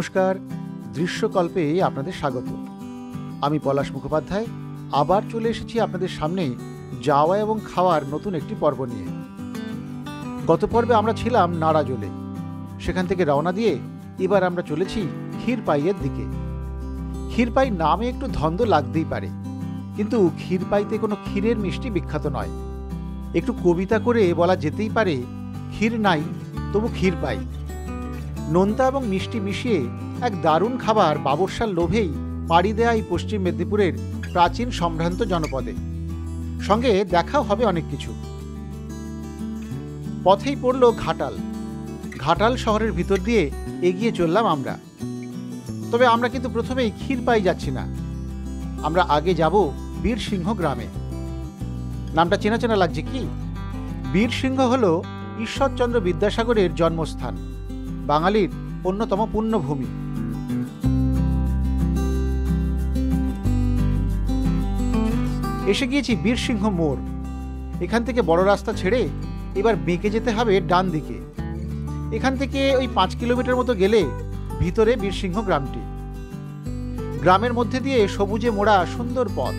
নমস্কার, দৃশ্যকল্পে আপনাদের স্বাগত। আমি পলাশ মুখোপাধ্যায় আবার চলে এসেছি আপনাদের সামনে যাওয়া এবং খাওয়ার নতুন একটি পর্ব নিয়ে। গত পর্বে আমরা ছিলাম নাড়াজোলে। সেখান থেকে রওনা দিয়ে এবার আমরা চলেছি ক্ষীরপাইয়ের দিকে। ক্ষীরপাই নামে একটু ধন্দ লাগতেই পারে, কিন্তু ক্ষীরপাইতে কোনো ক্ষীরের মিষ্টি বিখ্যাত নয়। একটু কবিতা করে বলা যেতেই পারে, ক্ষীর নাই তবু ক্ষীরপাই। নোনতা এবং মিষ্টি মিশিয়ে এক দারুণ খাবার বাবরসার লোভেই পাড়ি দেয়া এই পশ্চিম মেদিনীপুরের প্রাচীন সম্ভ্রান্ত জনপদে। সঙ্গে দেখাও হবে অনেক কিছু। পথেই পড়ল ঘাটাল। ঘাটাল শহরের ভিতর দিয়ে এগিয়ে চললাম আমরা। তবে আমরা কিন্তু প্রথমেই ক্ষীরপাই যাচ্ছি না, আমরা আগে যাব বীরসিংহ গ্রামে। নামটা চেনা চেনা লাগছে কি? বীরসিংহ হল ঈশ্বরচন্দ্র বিদ্যাসাগরের জন্মস্থান, বাঙালির অন্যতম পুণ্যভূমি। এসে গিয়েছি বীরসিংহ মোড়। এখান থেকে বড় রাস্তা ছেড়ে এবার বেঁকে যেতে হবে ডান দিকে। এখান থেকে ওই 5 কিলোমিটার মতো গেলে ভিতরে বীরসিংহ গ্রামটি। গ্রামের মধ্যে দিয়ে সবুজে মোড়া সুন্দর পথ।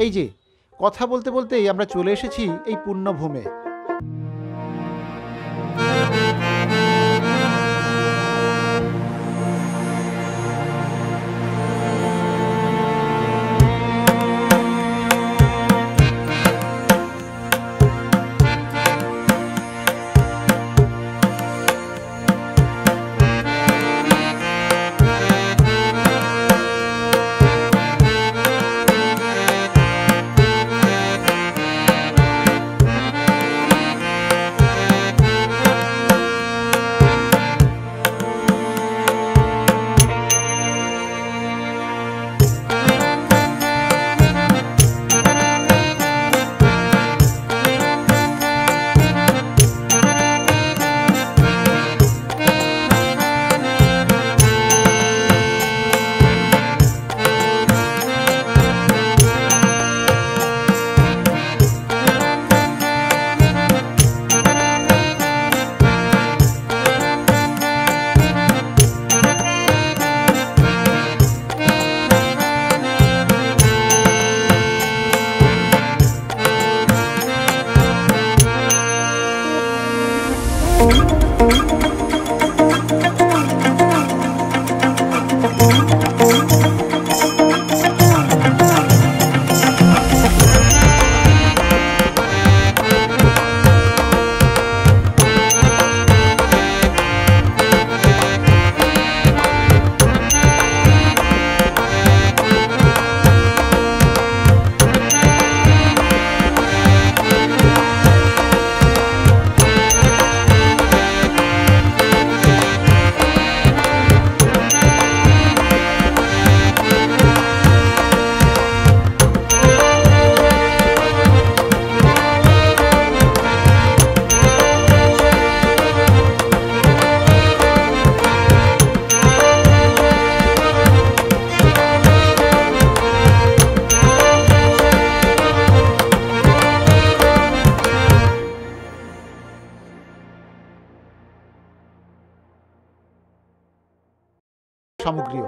এই যে কথা বলতে বলতেই আমরা চলে এসেছি এই পুণ্যভূমে। সামগ্রীও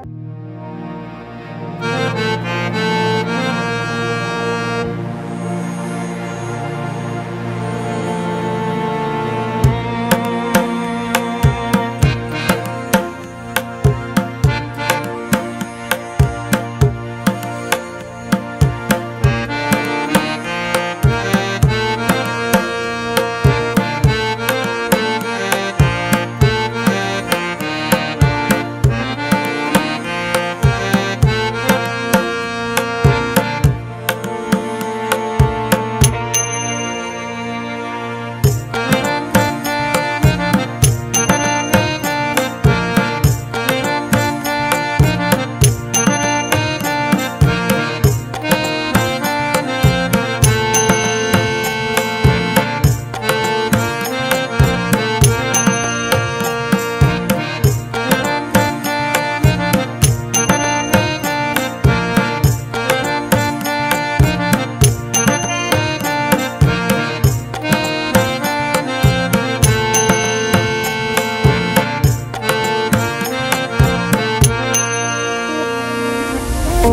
আমি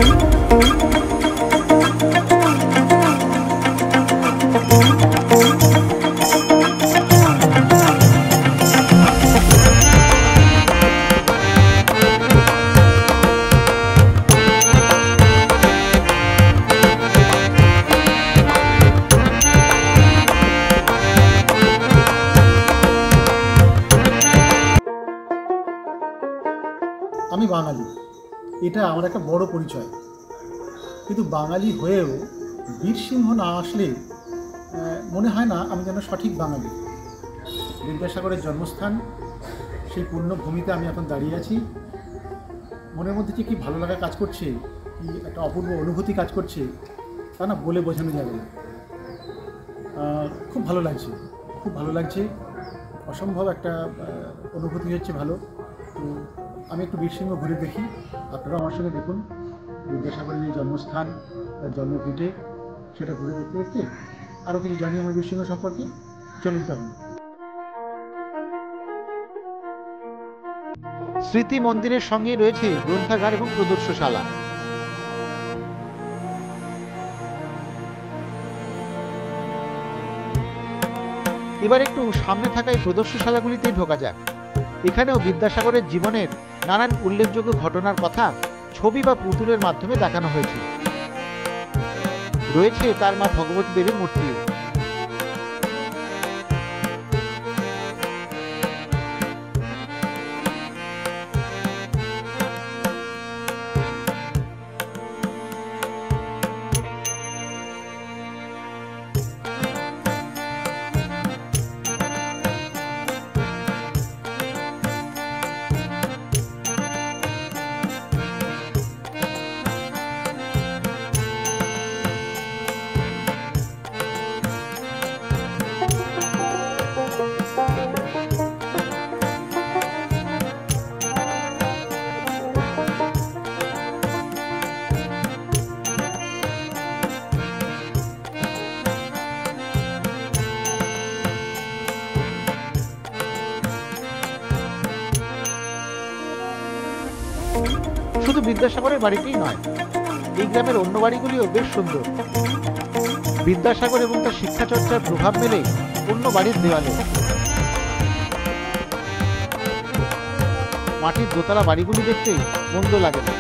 বাঙালি, এটা আমার একটা বড় পরিচয়। কিন্তু বাঙালি হয়েও বীরসিংহ না আসলে মনে হয় না আমি যেন সঠিক বাঙালি। বিদ্যাসাগরের জন্মস্থান, সেই পুণ্যভূমিতে আমি এখন দাঁড়িয়ে আছি। মনের মধ্যে যে কি ভালো লাগা কাজ করছে, কি একটা অপূর্ব অনুভূতি কাজ করছে, তা না বলে বোঝানো যাবে না। খুব ভালো লাগছে, খুব ভালো লাগছে, অসম্ভব একটা অনুভূতি হচ্ছে ভালো। তো আমি একটু বীরসিংহ ঘুরে দেখি, আপনারাও আমার সঙ্গে দেখুন। বিদ্যাসাগরের যে জন্মস্থান, জন্মভিটে, সেটা ঘুরে দেখতে দেখতে আরও কিছু জানি আমার বীরসিংহ সম্পর্কে। চলুন তখন। স্মৃতি মন্দিরের সঙ্গে রয়েছে গ্রন্থাগার এবং প্রদর্শনশালা। এবার একটু সামনে থাকা এই প্রদর্শনশালাগুলিতেই ঢোকা যাক। এখানেও বিদ্যাসাগরের জীবনের নানান উল্লেখযোগ্য ঘটনার কথা ছবি বা পুতুলের মাধ্যমে দেখানো হয়েছে। রয়েছে তার মা ভগবতী দেবীর মূর্তিও। শুধু বিদ্যাসাগরের বাড়িতেই নয়, এই গ্রামের অন্য বাড়িগুলিও বেশ সুন্দর। বিদ্যাসাগর এবং তার শিক্ষা চর্চার প্রভাব মেলে অন্য বাড়ির দেওয়ালে। মাটির দোতলা বাড়িগুলি দেখতে মন্দ লাগে না।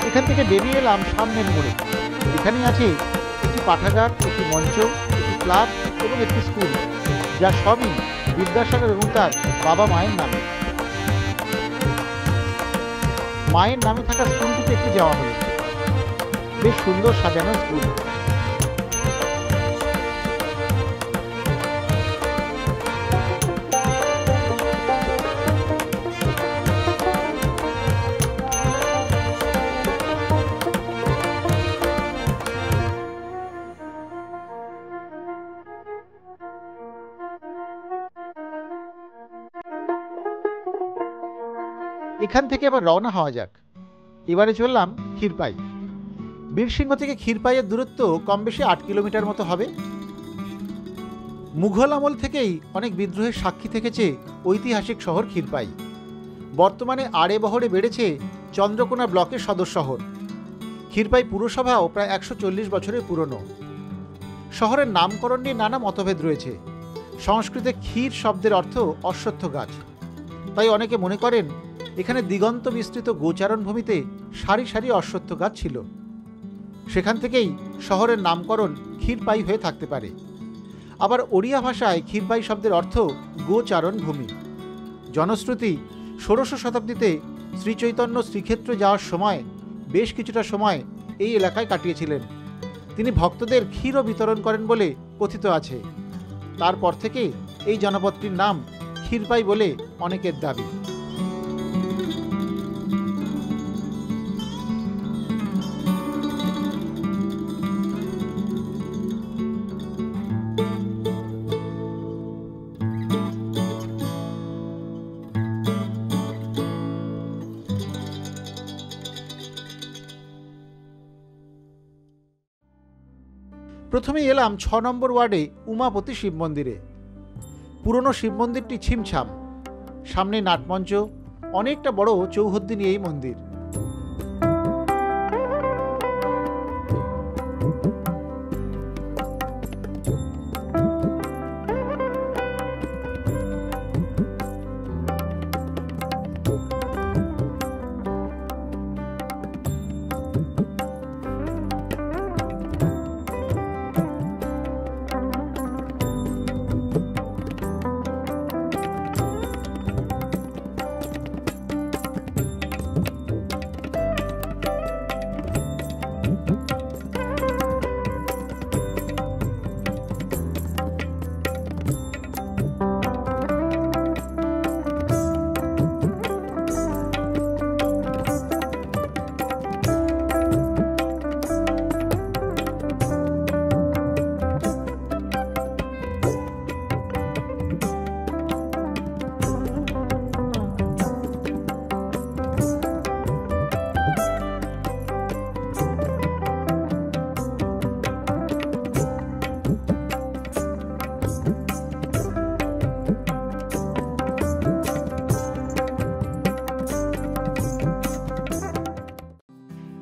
এখান থেকে বেরিয়ে এলাম সামনের মোড়ে। এখানে আছে একটি পাঠাগার, একটি মঞ্চ, একটি ক্লাব এবং একটি স্কুল, যা সবই বিদ্যাসাগর এবং তার বাবা মায়ের নামে। মায়ের নামে থাকা স্কুলটিতে একটি যাওয়া হলো। বেশ সুন্দর সাজানো স্কুল। এখান থেকে আবার রওনা হওয়া যাক। এবারে চললাম ক্ষীরপাই। বীরসিংহ থেকে ক্ষীরপাইয়ের দূরত্ব কম বেশি 8 কিলোমিটার মতো হবে। মুঘল আমল থেকেই অনেক বিদ্রোহের সাক্ষী থেকেছে ঐতিহাসিক শহর ক্ষীরপাই। বর্তমানে আড়ে বহরে বেড়েছে চন্দ্রকোনা ব্লকের সদর শহর। ক্ষীরপাই পুরসভাও প্রায় 140 বছরের পুরনো। শহরের নামকরণ নিয়ে নানা মতভেদ রয়েছে। সংস্কৃতে ক্ষীর শব্দের অর্থ অশ্বত্থ গাছ, তাই অনেকে মনে করেন এখানে দিগন্ত বিস্তৃত গোচারণ ভূমিতে সারি সারি অশ্বত্থ গাছ ছিল। সেখান থেকেই শহরের নামকরণ ক্ষীরপাই হয়ে থাকতে পারে। আবার ওড়িয়া ভাষায় ক্ষীরপাই শব্দের অর্থ গোচারণ ভূমি। জনশ্রুতি 16শ শতাব্দীতে শ্রীচৈতন্য শ্রীক্ষেত্র যাওয়ার সময় বেশ কিছুটা সময় এই এলাকায় কাটিয়েছিলেন। তিনি ভক্তদের ক্ষীরও বিতরণ করেন বলে কথিত আছে। তারপর থেকে এই জনপদটির নাম ক্ষীরপাই বলে অনেকের দাবি। প্রথমে এলাম 6 নম্বর ওয়ার্ডে উমাপতি শিব মন্দিরে। পুরনো শিব মন্দিরটি ছিমছাম, সামনে নাটমঞ্চ, অনেকটা বড় চৌহদ্দি নিয়ে এই মন্দির।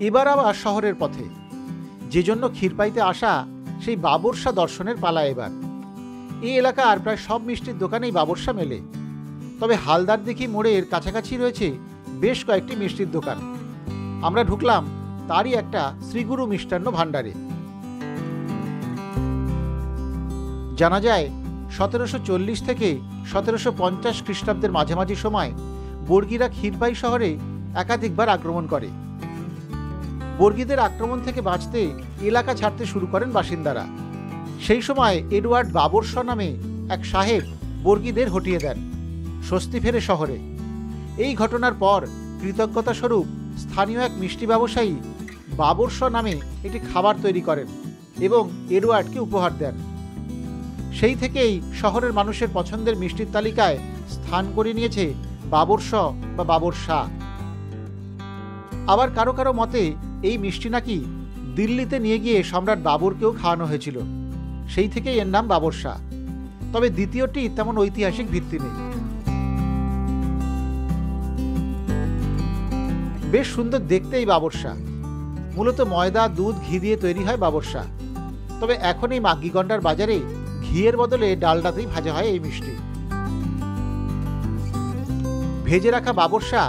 এবার আবার শহরের পথে, যে জন্য ক্ষীরপাইতে আসা সেই বাবরসা দর্শনের পালা এবার। এই এলাকার প্রায় সব মিষ্টির দোকানেই বাবরসা মেলে, তবে হালদারদিঘি মোড়ের কাছাকাছি রয়েছে বেশ কয়েকটি মিষ্টির দোকান। আমরা ঢুকলাম তারই একটা শ্রীগুরু মিষ্টান্ন ভাণ্ডারে। জানা যায় 1740 থেকে 1750 খ্রিস্টাব্দের মাঝামাঝি সময় বর্গীরা ক্ষীরপাই শহরে একাধিকবার আক্রমণ করে। বর্গীদের আক্রমণ থেকে বাঁচতে এলাকা ছাড়তে শুরু করেন বাসিন্দারা। সেই সময় এডওয়ার্ড বাবরসা নামে এক সাহেব বর্গীদের হটিয়ে দেন, স্বস্তি ফেরে শহরে। এই ঘটনার পর কৃতজ্ঞতা স্বরূপ স্থানীয় এক মিষ্টি ব্যবসায়ী বাবরসা নামে একটি খাবার তৈরি করেন এবং এডওয়ার্ডকে উপহার দেন। সেই থেকেই শহরের মানুষের পছন্দের মিষ্টির তালিকায় স্থান করে নিয়েছে বাবরসা বা বাবরসা। আবার কারো কারো মতে এই মিষ্টি নাকি দিল্লিতে নিয়ে গিয়ে সম্রাট বাবরকেও খাওয়ানো হয়েছিল, সেই থেকেই এর নাম বাবরসা। তবে দ্বিতীয়টি তেমন ঐতিহাসিক ভিত্তি নেই। বেশ সুন্দর দেখতে এই বাবরসা। মূলত ময়দা, দুধ, ঘি দিয়ে তৈরি হয় বাবরসা। তবে এখন এই মাগ্গিগন্ডার বাজারে ঘিয়ের বদলে ডালডাতেই ভাজা হয় এই মিষ্টি। ভেজে রাখা বাবরসা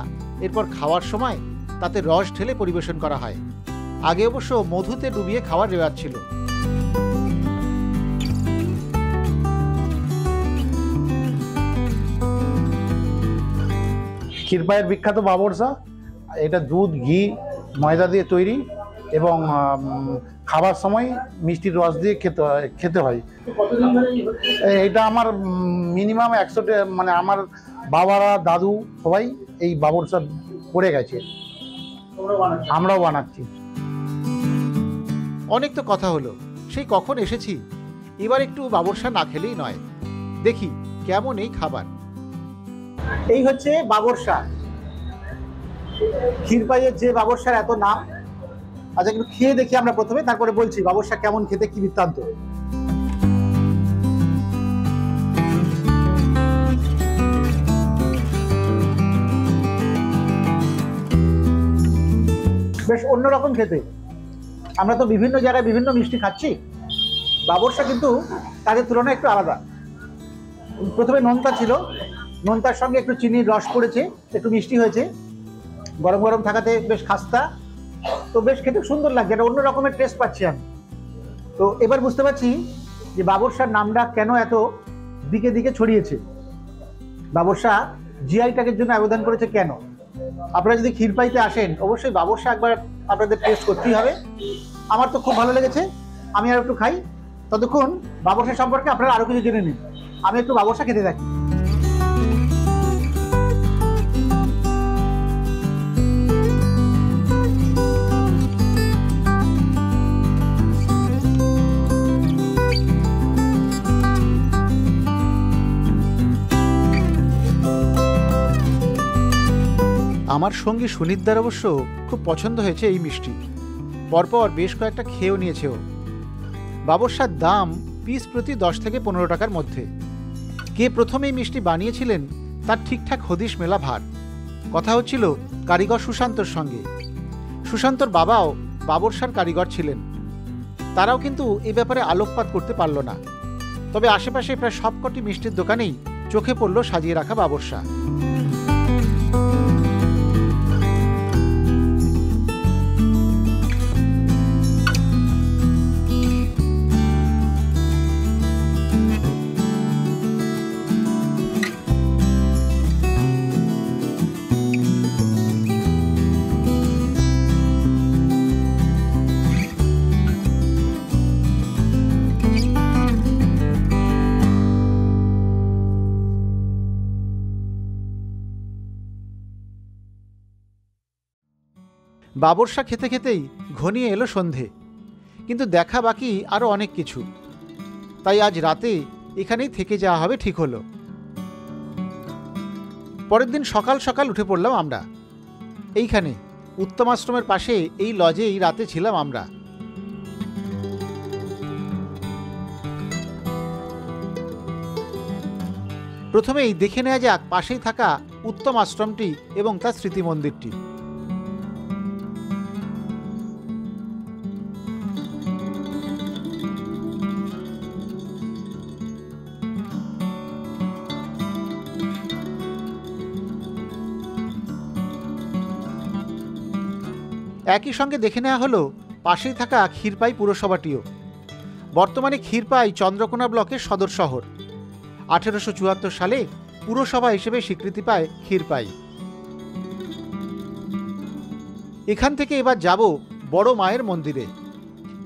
এরপর খাওয়ার সময় তাতে রস ঢেলে পরিবেশন করা হয়। আগে অবশ্য মধুতে ডুবিয়ে খাওয়ার রেওয়াজ ছিল। ক্ষীরপাইয়ের বিখ্যাত বাবরসা, এটা দুধ, ঘি, ময়দা দিয়ে তৈরি এবং খাবার সময় মিষ্টির রস দিয়ে খেতে হয়। এটা আমার মিনিমাম 100, মানে আমার বাবারা, দাদু সবাই এই বাবরসা পড়ে গেছে, আমরাও বানাচ্ছি। অনেক তো কথা হলো, সেই কখন এসেছি, এবার একটু বাবরসা না খেলেই নয়। দেখি কেমন এই খাবার। এই হচ্ছে বাবরসা, ক্ষীরপাইয়ের যে বাবরসার এত নাম। আচ্ছা, একটু খেয়ে দেখি আমরা প্রথমে, তারপরে বলছি বাবরসা কেমন খেতে, কি বৃত্তান্ত। বেশ অন্যরকম খেতে। আমরা তো বিভিন্ন জায়গায় বিভিন্ন মিষ্টি খাচ্ছি, বাবরসা কিন্তু তাদের তুলনায় একটু আলাদা। প্রথমে নোনতা ছিল, নোনতার সঙ্গে একটু চিনির রস পড়েছে, একটু মিষ্টি হয়েছে, গরম গরম থাকাতে বেশ খাস্তা, তো বেশ খেতে সুন্দর লাগছে। একটা অন্য রকমের টেস্ট পাচ্ছি আমি। তো এবার বুঝতে পারছি যে বাবরসার নামটা কেন এত দিকে দিকে ছড়িয়েছে, বাবরসা জিআই ট্যাগের জন্য আবেদন করেছে কেন। আপনারা যদি ক্ষীরপাইতে আসেন অবশ্যই বাবরসা একবার আপনাদের টেস্ট করতেই হবে। আমার তো খুব ভালো লেগেছে, আমি আর একটু খাই। ততক্ষণ বাবরসা সম্পর্কে আপনারা আরও কিছু জেনে নিন, আমি একটু বাবরসা খেতে থাকি। আমার সঙ্গী সুনীতদার অবশ্য খুব পছন্দ হয়েছে এই মিষ্টি। পরপর বেশ কয়েকটা খেয়েও নিয়েছে ও। বাবরসার দাম পিস প্রতি 10 থেকে 15 টাকার মধ্যে। কে প্রথম এই মিষ্টি বানিয়েছিলেন তার ঠিকঠাক হদিশ মেলা ভার। কথা হচ্ছিল কারিগর সুশান্তর সঙ্গে। সুশান্তর বাবাও বাবরসার কারিগর ছিলেন। তারাও কিন্তু এ ব্যাপারে আলোকপাত করতে পারল না। তবে আশেপাশে প্রায় সবকটি মিষ্টির দোকানেই চোখে পড়ল সাজিয়ে রাখা বাবরসা। বাবরসা খেতে খেতেই ঘনিয়ে এলো সন্ধে, কিন্তু দেখা বাকি আরও অনেক কিছু। তাই আজ রাতে এখানেই থেকে যাওয়া হবে ঠিক হলো। পরের দিন সকাল সকাল উঠে পড়লাম আমরা। এইখানে উত্তম আশ্রমের পাশে এই লজেই রাতে ছিলাম আমরা। প্রথমেই দেখে নেওয়া যাক পাশেই থাকা উত্তম আশ্রমটি এবং তার স্মৃতি মন্দিরটি। একই সঙ্গে দেখে নেওয়া হলো পাশেই থাকা ক্ষীরপাই পুরসভাটিও। বর্তমানে ক্ষীরপাই চন্দ্রকোনা ব্লকের সদর শহর। 1874 সালে পুরসভা হিসেবে স্বীকৃতি পায় ক্ষীরপাই। এখান থেকে এবার যাব বড় মায়ের মন্দিরে।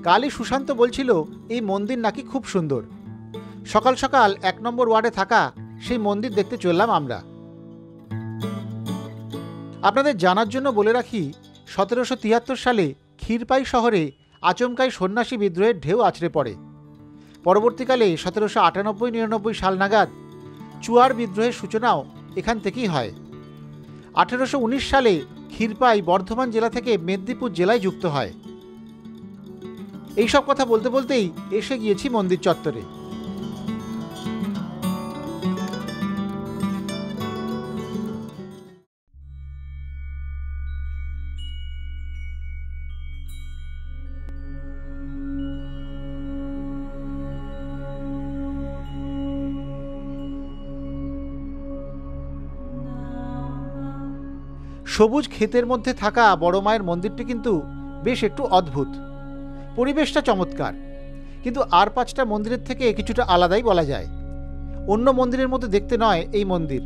কালই সুশান্ত বলছিল এই মন্দির নাকি খুব সুন্দর। সকাল সকাল 1 নম্বর ওয়ার্ডে থাকা সেই মন্দির দেখতে চললাম আমরা। আপনাদের জানার জন্য বলে রাখি, 1773 সালে ক্ষীরপাই শহরে আচমকাই সন্ন্যাসী বিদ্রোহের ঢেউ আছড়ে পড়ে। পরবর্তীকালে 1798-99 সাল নাগাদ চুয়ার বিদ্রোহের সূচনাও এখান থেকেই হয়। 1819 সালে ক্ষীরপাই বর্ধমান জেলা থেকে মেদিনীপুর জেলায় যুক্ত হয়। এইসব কথা বলতে বলতেই এসে গিয়েছি মন্দির চত্বরে। সবুজ ক্ষেতের মধ্যে থাকা বড় মায়ের মন্দিরটি কিন্তু বেশ একটু অদ্ভুত। পরিবেশটা চমৎকার, কিন্তু আর 5টা মন্দিরের থেকে কিছুটা আলাদাই বলা যায়। অন্য মন্দিরের মতো দেখতে নয় এই মন্দির।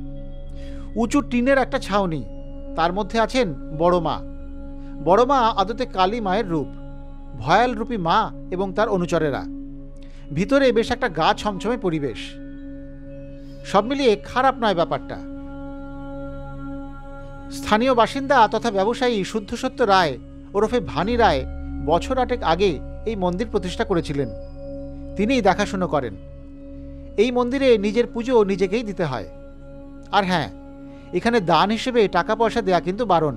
উঁচু টিনের একটা ছাউনি, তার মধ্যে আছেন বড় মা। বড় মা আদতে কালী মায়ের রূপ, ভয়াল রূপী মা এবং তার অনুচরেরা। ভিতরে বেশ একটা গা ছমছমে পরিবেশ। সব মিলিয়ে খারাপ নয় ব্যাপারটা। স্থানীয় বাসিন্দা তথা ব্যবসায়ী শুদ্ধসত্য রায় ওরফে ভানি রায় বছর 8 আগে এই মন্দির প্রতিষ্ঠা করেছিলেন। তিনিই দেখাশুনো করেন। এই মন্দিরে নিজের পুজো নিজেকেই দিতে হয়। আর হ্যাঁ, এখানে দান হিসেবে টাকা পয়সা দেয়া কিন্তু বারণ।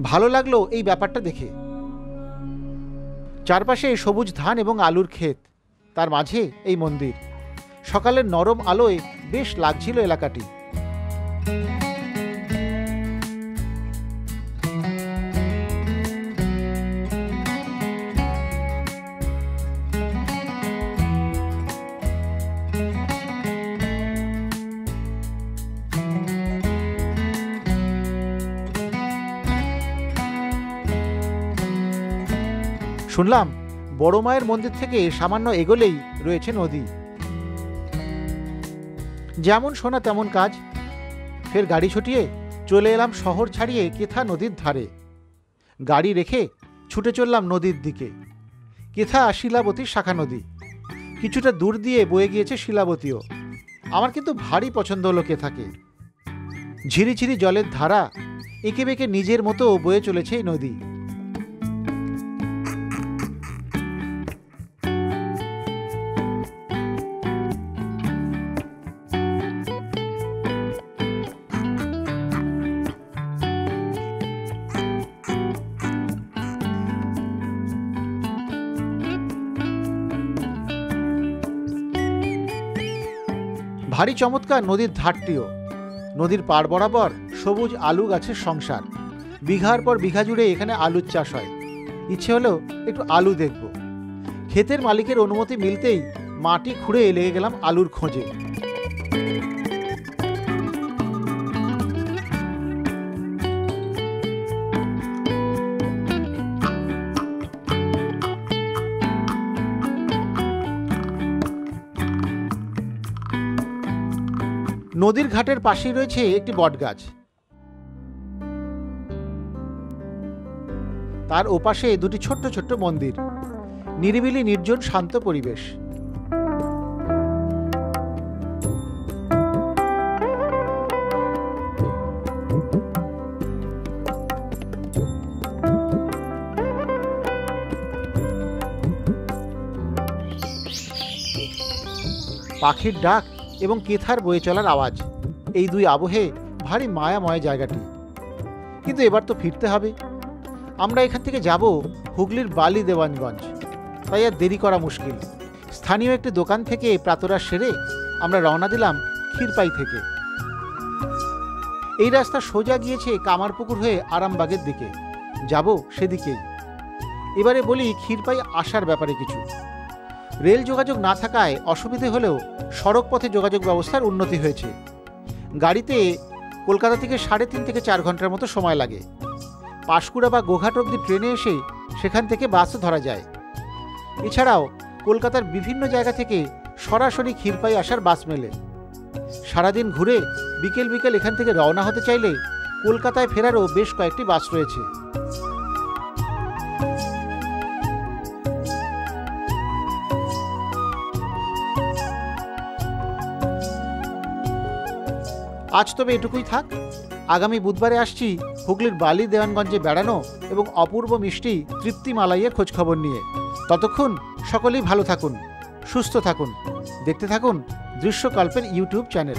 ভালো লাগলো এই ব্যাপারটা দেখে। চারপাশে সবুজ ধান এবং আলুর ক্ষেত, তার মাঝে এই মন্দির। সকালের নরম আলোয় বেশ লাগছিল এলাকাটি। শুনলাম বড় মায়ের মন্দির থেকে সামান্য এগোলেই রয়েছে নদী। যেমন শোনা তেমন কাজ। ফের গাড়ি ছুটিয়ে চলে এলাম শহর ছাড়িয়ে কেথা নদীর ধারে। গাড়ি রেখে ছুটে চললাম নদীর দিকে। কেথা শিলাবতীর শাখা নদী। কিছুটা দূর দিয়ে বয়ে গিয়েছে শিলাবতীও। আমার কিন্তু ভারী পছন্দ হলো কেথাকে। ঝিরিঝিরি জলের ধারা এঁকে বেঁকে নিজের মতো বয়ে চলেছে এই নদী। ভারী চমৎকার নদীর ধারটিও। নদীর পাড় বরাবর সবুজ আলু গাছের সংসার। বিঘার পর বিঘা জুড়ে এখানে আলুর চাষ হয়। ইচ্ছে হলেও একটু আলু দেখব। ক্ষেতের মালিকের অনুমতি মিলতেই মাটি খুঁড়ে লেগে গেলাম আলুর খোঁজে। নদীর ঘাটের পাশেই রয়েছে একটি বটগাছ। তার ওপাশে দুটি ছোট্ট ছোট্ট মন্দির। নিরিবিলি নির্জন শান্ত পরিবেশ। পাখির ডাক এবং কেথার বয়ে চলার আওয়াজ, এই দুই আবহে ভারী মায়াময় জায়গাটি। কিন্তু এবার তো ফিরতে হবে। আমরা এখান থেকে যাব হুগলির বালি দেওয়ানগঞ্জ, তাই আর দেরি করা মুশকিল। স্থানীয় একটি দোকান থেকে প্রাতরা সেরে আমরা রওনা দিলাম ক্ষীরপাই থেকে। এই রাস্তা সোজা গিয়েছে কামারপুকুর হয়ে আরামবাগের দিকে, যাব সেদিকেই। এবারে বলি ক্ষীরপাই আসার ব্যাপারে কিছু। রেল যোগাযোগ না থাকায় অসুবিধে হলেও সড়ক পথে যোগাযোগ ব্যবস্থার উন্নতি হয়েছে। গাড়িতে কলকাতা থেকে 3.5 থেকে 4 ঘন্টার মতো সময় লাগে। পাঁশকুড়া বা গোঘাট অবধি ট্রেনে এসে সেখান থেকে বাসও ধরা যায়। এছাড়াও কলকাতার বিভিন্ন জায়গা থেকে সরাসরি ক্ষীরপাই আসার বাস মেলে। সারাদিন ঘুরে বিকেল বিকেল এখান থেকে রওনা হতে চাইলে কলকাতায় ফেরারও বেশ কয়েকটি বাস রয়েছে। আজ তবে এটুকুই থাক। আগামী বুধবারে আসছি হুগলির বালি দেওয়ানগঞ্জে বেড়ানো এবং অপূর্ব মিষ্টি তৃপ্তি মালাইয়ের খোঁজখবর নিয়ে। ততক্ষণ সকলেই ভালো থাকুন, সুস্থ থাকুন, দেখতে থাকুন দৃশ্যকল্পের ইউটিউব চ্যানেল।